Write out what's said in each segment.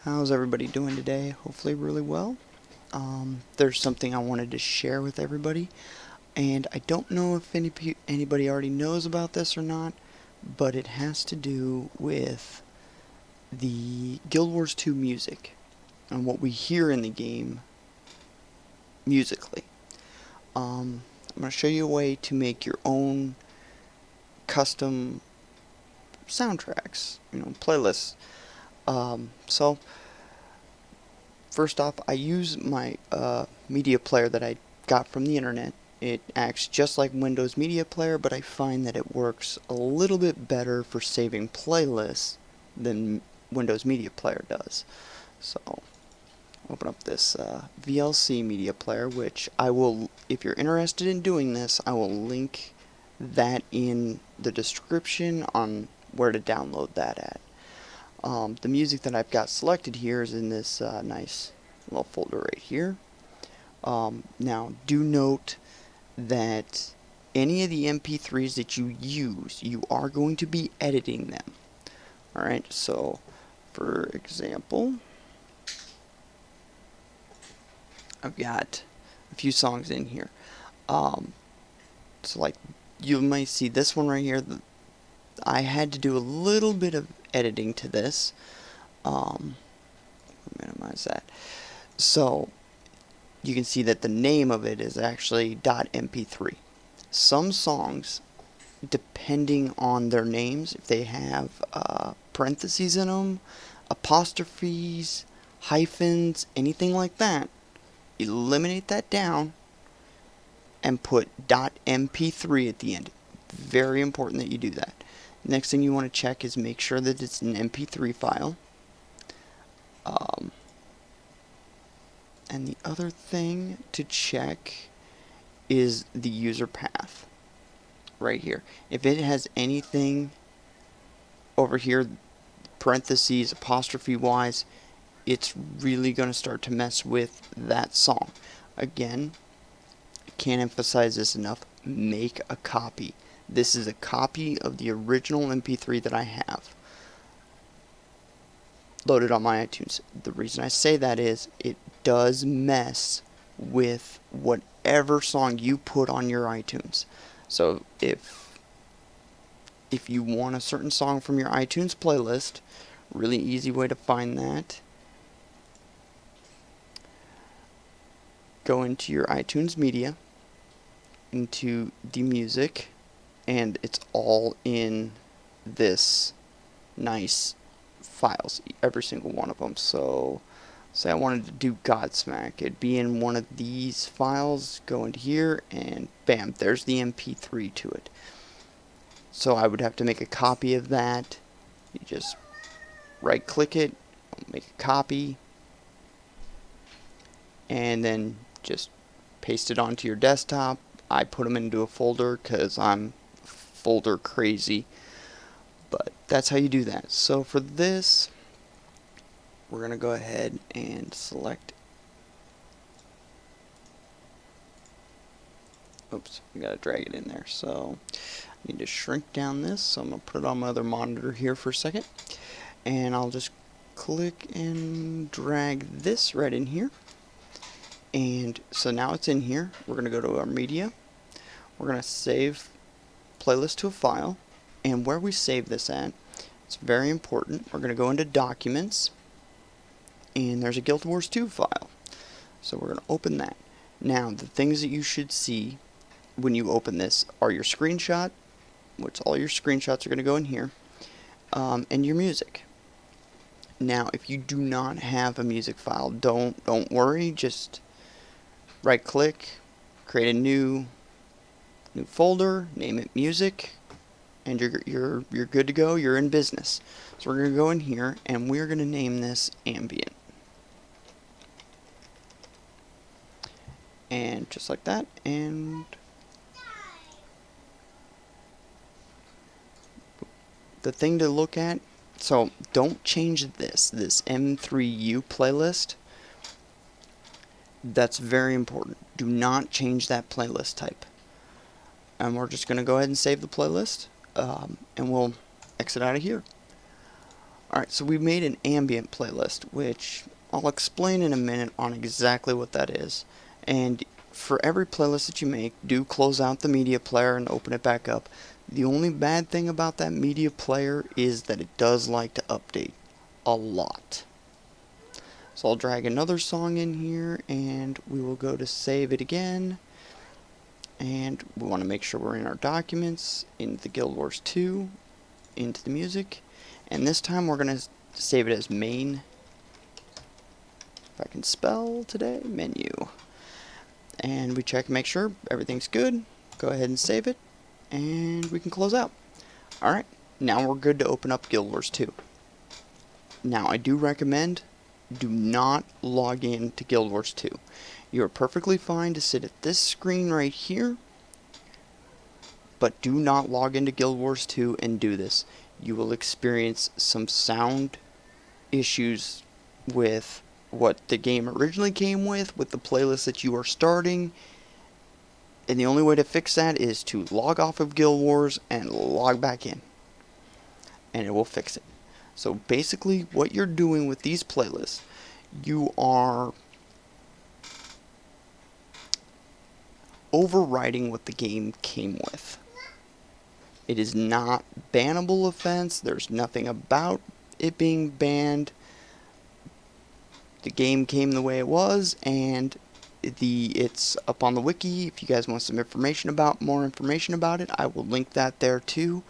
How's everybody doing today? Hopefully really well. There's something I wanted to share with everybody, and I don't know if anybody already knows about this or not, but it has to do with the Guild Wars 2 music and what we hear in the game musically. I'm going to show you a way to make your own custom soundtracks, playlists. So first off, I use my media player that I got from the internet. It acts just like Windows Media Player, but I find that it works a little bit better for saving playlists than Windows Media Player does. So open up this VLC Media Player, which I will, if you're interested in doing this, I will link that in the description on where to download that at. The music that I've got selected here is in this nice little folder right here. Now, do note that any of the MP3s that you use, you are going to be editing them. Alright, so for example, I've got a few songs in here. So like you might see this one right here. I had to do a little bit of editing to this. Minimize that. So you can see that the name of it is actually .mp3. Some songs, depending on their names, if they have parentheses in them, apostrophes, hyphens, anything like that, eliminate that down and put .mp3 at the end. Very important that you do that. Next thing you want to check is make sure that it's an MP3 file. And the other thing to check is the user path right here. If it has anything over here, parentheses, apostrophe wise, it's really going to start to mess with that song. Again, I can't emphasize this enough. Make a copy. This is a copy of the original MP3 that I have loaded on my iTunes. The reason I say that is it does mess with whatever song you put on your iTunes. So if you want a certain song from your iTunes playlist, really easy way to find that, go into your iTunes media, into the music, and it's all in this nice files, every single one of them. So say I wanted to do Godsmack, it'd be in one of these files, go into here, and bam, there's the MP3 to it. So I would have to make a copy of that. You just right click it, make a copy, and then just paste it onto your desktop. I put them into a folder because I'm folder crazy, but that's how you do that. So for this, we're going to go ahead and select, oops, we got to drag it in there, so I need to shrink down this, so I'm going to put it on my other monitor here for a second, and I'll just click and drag this right in here. And so now it's in here. We're going to go to our media, we're going to save playlist to a file, and where we save this at, it's very important. We're going to go into documents, and there's a Guild Wars 2 file, so we're going to open that. Now the things that you should see when you open this are your screenshot, which all your screenshots are going to go in here, and your music. Now if you do not have a music file, don't worry, just right click, create a new folder, name it music, and you're good to go. You're in business. So we're going to go in here and we're going to name this ambient. And just like that, and the thing to look at, so don't change this M3U playlist. That's very important. Do not change that playlist type. And we're just going to go ahead and save the playlist, and we'll exit out of here. Alright, so we made an ambient playlist, which I'll explain in a minute on exactly what that is. And for every playlist that you make, do close out the media player and open it back up. The only bad thing about that media player is that it does like to update a lot. So I'll drag another song in here and we will go to save it again. And we want to make sure we're in our documents, into the Guild Wars 2, into the music. And this time we're going to save it as main, if I can spell today, menu. And we check and make sure everything's good. Go ahead and save it. And we can close out. Alright, now we're good to open up Guild Wars 2. Now I do recommend, do not log in to Guild Wars 2. You are perfectly fine to sit at this screen right here, but do not log into Guild Wars 2 and do this. You will experience some sound issues with what the game originally came with the playlist that you are starting, and the only way to fix that is to log off of Guild Wars and log back in, and it will fix it. So basically what you're doing with these playlists, you are overriding what the game came with. It is not bannable offense. There's nothing about it being banned. The game came the way it was, and it's up on the wiki. If you guys want some information about more information about it, I will link that there too.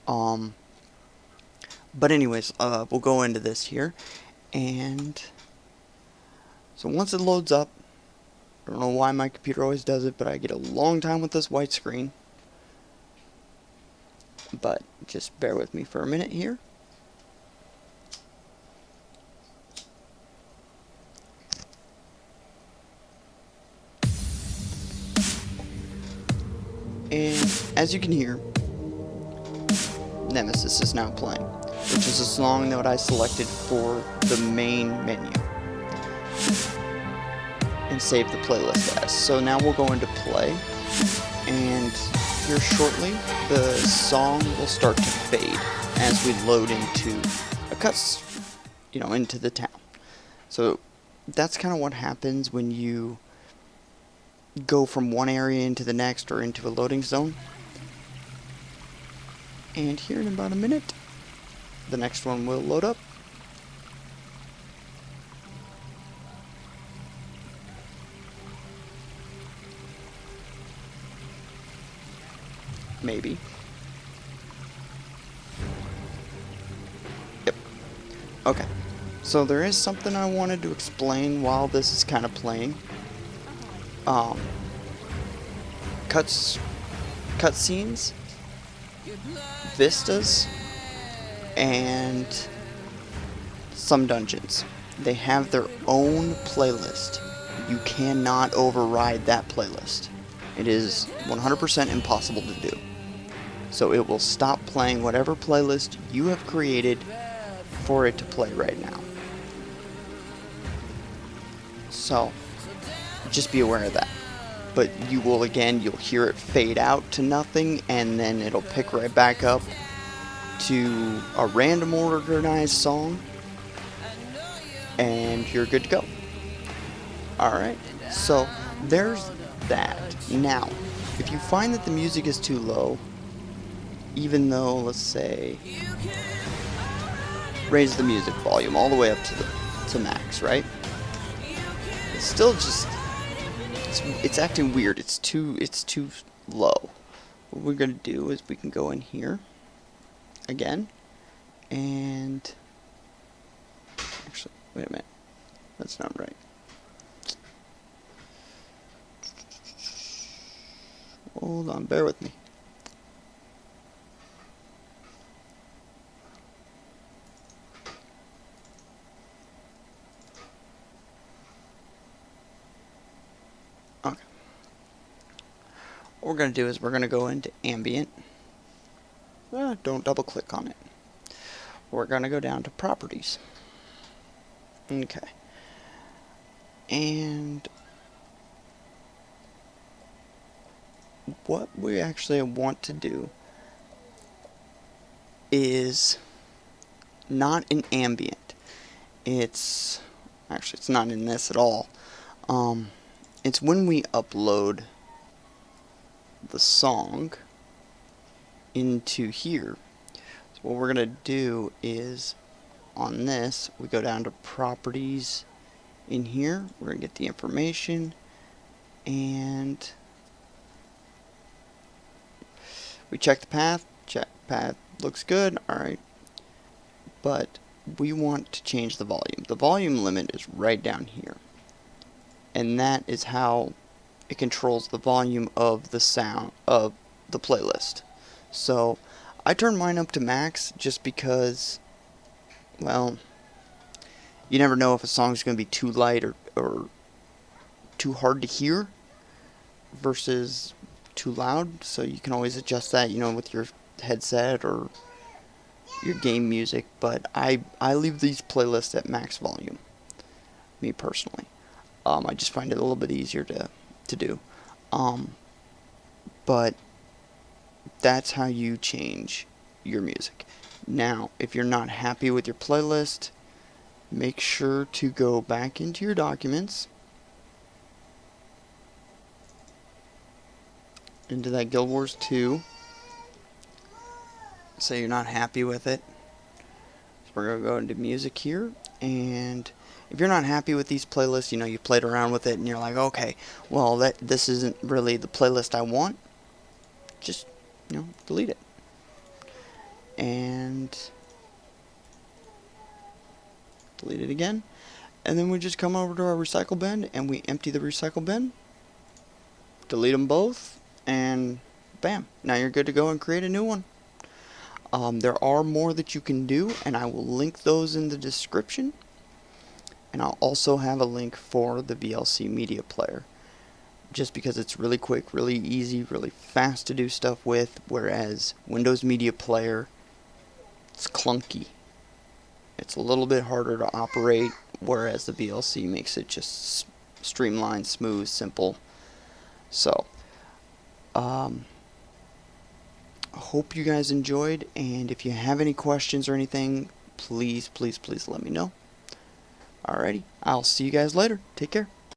But anyways, we'll go into this here, and so once it loads up, I don't know why my computer always does it, but I get a long time with this white screen. But just bear with me for a minute here. And as you can hear, Nemesis is now playing, which is a song that I selected for the main menu and save the playlist as. So now we'll go into play, and here shortly the song will start to fade as we load into into the town. So that's kind of what happens when you go from one area into the next or into a loading zone. And here in about a minute, the next one will load up. Maybe. Yep. Okay. So there is something I wanted to explain while this is kind of playing. Cutscenes, vistas, and some dungeons. They have their own playlist. You cannot override that playlist. It is 100% impossible to do. So it will stop playing whatever playlist you have created for it to play right now. So just be aware of that. But you will, again, you'll hear it fade out to nothing, and then it'll pick right back up to a random organized song, and you're good to go. Alright, so there's that. Now, if you find that the music is too low, even though, let's say, raise the music volume all the way up to max, right? It's still just it's acting weird. It's too low. What we're gonna do is we can go in here again, and actually, wait a minute, that's not right. Hold on, bear with me. Okay. What we're going to do is we're going to go into ambient. Don't double click on it. We're going to go down to properties. Okay. And what we actually want to do is not in ambient. It's actually, it's not in this at all. It's when we upload the song into here. So what we're gonna do is, on this, we go down to properties in here. We're gonna get the information, and we check the path. Check path looks good. Alright, but we want to change the volume. The volume limit is right down here, and that is how it controls the volume of the sound of the playlist. So I turn mine up to max just because, well, you never know if a song's going to be too light or too hard to hear versus too loud. So you can always adjust that, you know, with your headset or your game music. But I leave these playlists at max volume, me personally. I just find it a little bit easier to do. But that's how you change your music. Now, if you're not happy with your playlist, make sure to go back into your documents, into that Guild Wars 2. Say you're not happy with it. So we're going to go into music here, and if you're not happy with these playlists, you know, you played around with it and you're like, okay, well, this isn't really the playlist I want, just, you know, delete it. And delete it again. And then we just come over to our recycle bin and we empty the recycle bin, delete them both, and bam, now you're good to go and create a new one. There are more that you can do, and I will link those in the description. And I'll also have a link for the VLC Media Player, just because it's really quick, really easy, really fast to do stuff with, whereas Windows Media Player, it's clunky. It's a little bit harder to operate, whereas the VLC makes it just streamlined, smooth, simple. So, I hope you guys enjoyed, and if you have any questions or anything, please let me know. Alrighty, I'll see you guys later. Take care.